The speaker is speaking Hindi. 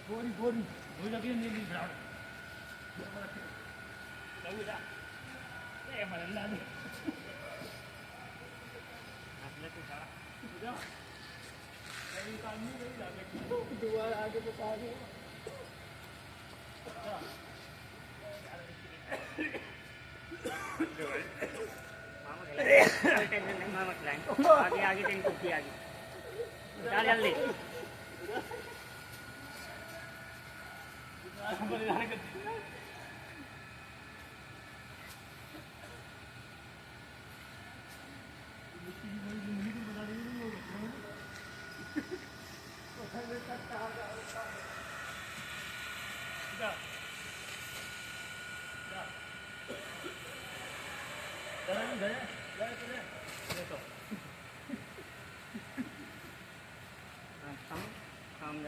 गोरी गोरी हो जाती है नीली ब्राउन लग जा ए मन ला दे असले तो सारा जा कहीं काम नहीं जाके दोबारा आगे बता दो टेंशन नहीं मामा खिलाएंगे आगे आगे टेंशन की आगे चल जल्दी काम